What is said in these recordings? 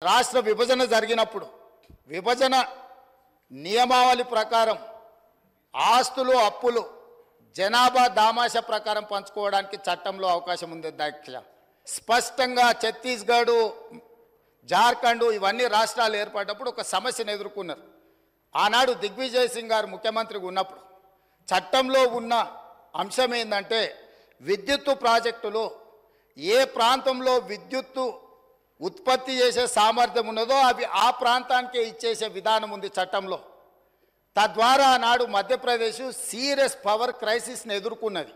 రాష్ట్ర విభజన జరిగినప్పుడు విభజన నియమావళి ప్రకారం ఆస్తులు అప్పులు జనాభా దామాష ప్రకారం పంచుకోవడానికి చట్టంలో అవకాశం ఉంది అధ్యక్ష. స్పష్టంగా ఛత్తీస్గఢ్, జార్ఖండ్ ఇవన్నీ రాష్ట్రాలు ఏర్పడినప్పుడు ఒక సమస్యను ఎదుర్కొన్నారు. ఆనాడు దిగ్విజయ్ సింగ్ గారు ముఖ్యమంత్రిగా ఉన్నప్పుడు చట్టంలో ఉన్న అంశం ఏంటంటే విద్యుత్తు ప్రాజెక్టులు ఏ ప్రాంతంలో విద్యుత్తు ఉత్పత్తి చేసే సామర్థ్యం ఉన్నదో అవి ఆ ప్రాంతానికే ఇచ్చేసే విధానం ఉంది చట్టంలో. తద్వారా ఆనాడు మధ్యప్రదేశ్ సీరియస్ పవర్ క్రైసిస్ని ఎదుర్కొన్నది.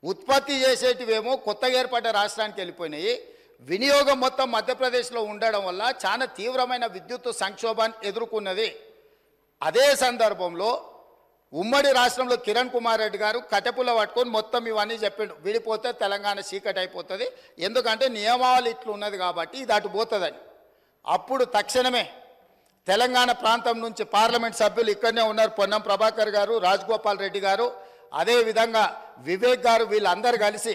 ఉత్పత్తి చేసేటివేమో కొత్తగా ఏర్పడ్డ రాష్ట్రానికి వెళ్ళిపోయినాయి. వినియోగం మొత్తం మధ్యప్రదేశ్లో ఉండడం వల్ల చాలా తీవ్రమైన విద్యుత్తు సంక్షోభాన్ని ఎదుర్కొన్నది. అదే సందర్భంలో ఉమ్మడి రాష్ట్రంలో కిరణ్ కుమార్ రెడ్డి గారు కటెపుల పట్టుకొని మొత్తం ఇవన్నీ చెప్పిండు. విడిపోతే తెలంగాణ చీకటి అయిపోతుంది, ఎందుకంటే నియమావళి ఇట్లు ఉన్నది కాబట్టి ఇది అటు పోతుందని. అప్పుడు తక్షణమే తెలంగాణ ప్రాంతం నుంచి పార్లమెంట్ సభ్యులు ఇక్కడనే ఉన్నారు, పొన్నం ప్రభాకర్ గారు, రాజగోపాల్ రెడ్డి గారు, అదేవిధంగా వివేక్ గారు, వీళ్ళందరూ కలిసి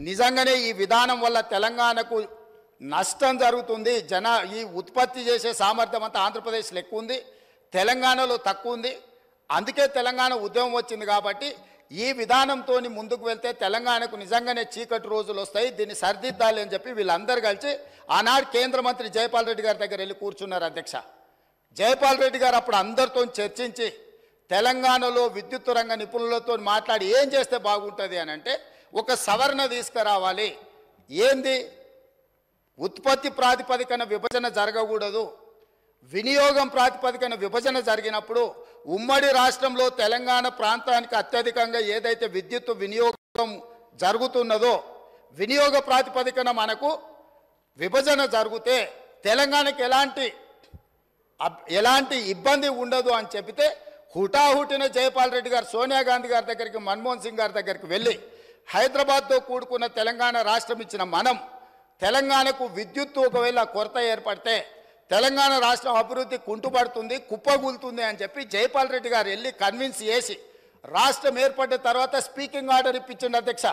నిజంగానే ఈ విధానం వల్ల తెలంగాణకు నష్టం జరుగుతుంది, ఈ ఉత్పత్తి చేసే సామర్థ్యం అంతా ఆంధ్రప్రదేశ్లో ఎక్కువ ఉంది, తెలంగాణలో తక్కువ ఉంది, అందుకే తెలంగాణ ఉద్యమం వచ్చింది కాబట్టి ఈ విధానంతో ముందుకు వెళ్తే తెలంగాణకు నిజంగానే చీకటి రోజులు వస్తాయి, దీన్ని సరిదిద్దాలి అని చెప్పి వీళ్ళందరూ కలిసి ఆనాడు కేంద్ర మంత్రి జైపాల్ రెడ్డి గారి దగ్గర వెళ్ళి కూర్చున్నారు అధ్యక్ష. జైపాల్ రెడ్డి గారు అప్పుడు అందరితో చర్చించి తెలంగాణలో విద్యుత్ రంగ నిపుణులతో మాట్లాడి ఏం చేస్తే బాగుంటుంది అని అంటే ఒక సవరణ తీసుకురావాలి. ఏంది? ఉత్పత్తి ప్రాతిపదికన విభజన జరగకూడదు, వినియోగం ప్రాతిపదికన విభజన జరిగినప్పుడు ఉమ్మడి రాష్ట్రంలో తెలంగాణ ప్రాంతానికి అత్యధికంగా ఏదైతే విద్యుత్ వినియోగం జరుగుతున్నదో వినియోగ ప్రాతిపదికన మనకు విభజన జరిగితే తెలంగాణకి ఎలాంటి ఇబ్బంది ఉండదు అని చెబితే హుటాహుటిన జైపాల్ రెడ్డి గారు సోనియా గాంధీ గారి దగ్గరికి, మన్మోహన్ సింగ్ గారి దగ్గరికి వెళ్ళి హైదరాబాద్తో కూడుకున్న తెలంగాణ రాష్ట్రం ఇచ్చిన మనం తెలంగాణకు విద్యుత్తు ఒకవేళ కొరత ఏర్పడితే తెలంగాణ రాష్ట్రం అభివృద్ధి కుంటుపడుతుంది, కుప్పగూలుతుంది అని చెప్పి జైపాల్ రెడ్డి గారు వెళ్ళి కన్విన్స్ చేసి రాష్ట్రం ఏర్పడిన తర్వాత స్పీకింగ్ ఆర్డర్ ఇప్పించండి అధ్యక్ష.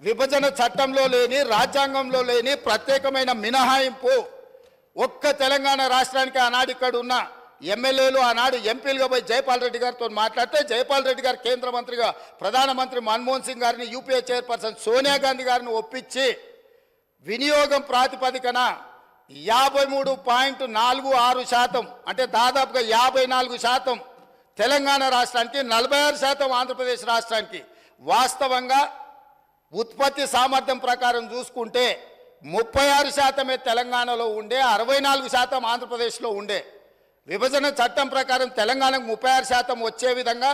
విభజన చట్టంలో లేని, రాజ్యాంగంలో లేని ప్రత్యేకమైన మినహాయింపు ఒక్క తెలంగాణ రాష్ట్రానికి ఆనాడు ఇక్కడ ఉన్న ఎమ్మెల్యేలు ఆనాడు ఎంపీలుగా పోయి జైపాల్ రెడ్డి గారితో మాట్లాడితే జైపాల్ రెడ్డి గారు కేంద్ర మంత్రిగా ప్రధానమంత్రి మన్మోహన్ సింగ్ గారిని, యూపీఏ చైర్పర్సన్ సోనియా గాంధీ గారిని ఒప్పించి వినియోగం ప్రాతిపదికన 53.46% అంటే దాదాపుగా 54% తెలంగాణ రాష్ట్రానికి, 46% ఆంధ్రప్రదేశ్ రాష్ట్రానికి. వాస్తవంగా ఉత్పత్తి సామర్థ్యం ప్రకారం చూసుకుంటే 36% తెలంగాణలో ఉండే, 64% ఆంధ్రప్రదేశ్లో ఉండే. విభజన చట్టం ప్రకారం తెలంగాణకు 36% వచ్చే విధంగా,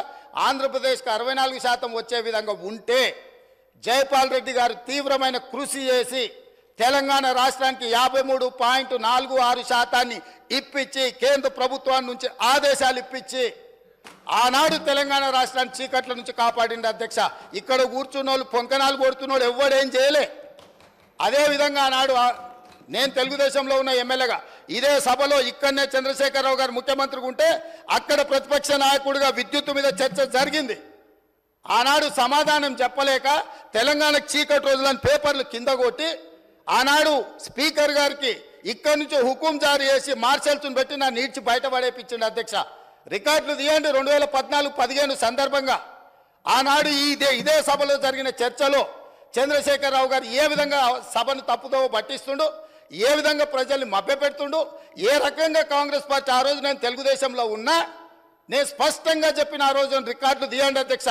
ఆంధ్రప్రదేశ్కి 64% వచ్చే విధంగా ఉంటే జైపాల్ రెడ్డి గారు తీవ్రమైన కృషి చేసి తెలంగాణ రాష్ట్రానికి 53.46% ఇప్పించి కేంద్ర ప్రభుత్వాన్ని నుంచి ఆదేశాలు ఇప్పించి ఆనాడు తెలంగాణ రాష్ట్రాన్ని చీకట్ల నుంచి కాపాడింది అధ్యక్ష. ఇక్కడ కూర్చున్న వాళ్ళు పొంకనాలు కొడుతున్నాడు ఎవడేం చేయలే. అదేవిధంగా ఆనాడు నేను తెలుగుదేశంలో ఉన్న ఎమ్మెల్యేగా ఇదే సభలో ఇక్కడనే చంద్రశేఖరరావు గారు ముఖ్యమంత్రిగా ఉంటే అక్కడ ప్రతిపక్ష నాయకుడిగా విద్యుత్తు మీద చర్చ జరిగింది. ఆనాడు సమాధానం చెప్పలేక తెలంగాణకు చీకటి రోజులని పేపర్లు కింద కొట్టి ఆనాడు స్పీకర్ గారికి ఇక్కడి నుంచి హుకుం జారీ చేసి మార్షల్స్ను పెట్టి నా నీడ్చి బయటపడేపించింది అధ్యక్ష. రికార్డులు తీయండి. 2014-15 సందర్భంగా ఆనాడు ఇదే సభలో జరిగిన చర్చలో చంద్రశేఖరరావు గారు ఏ విధంగా సభను తప్పుదోవ పట్టిస్తుండు, ఏ విధంగా ప్రజల్ని మభ్యపెడుతుండు, ఏ రకంగా కాంగ్రెస్ పార్టీ ఆ రోజు నేను తెలుగుదేశంలో ఉన్నా నేను స్పష్టంగా చెప్పిన ఆ రోజు రికార్డులు తీయండి అధ్యక్ష.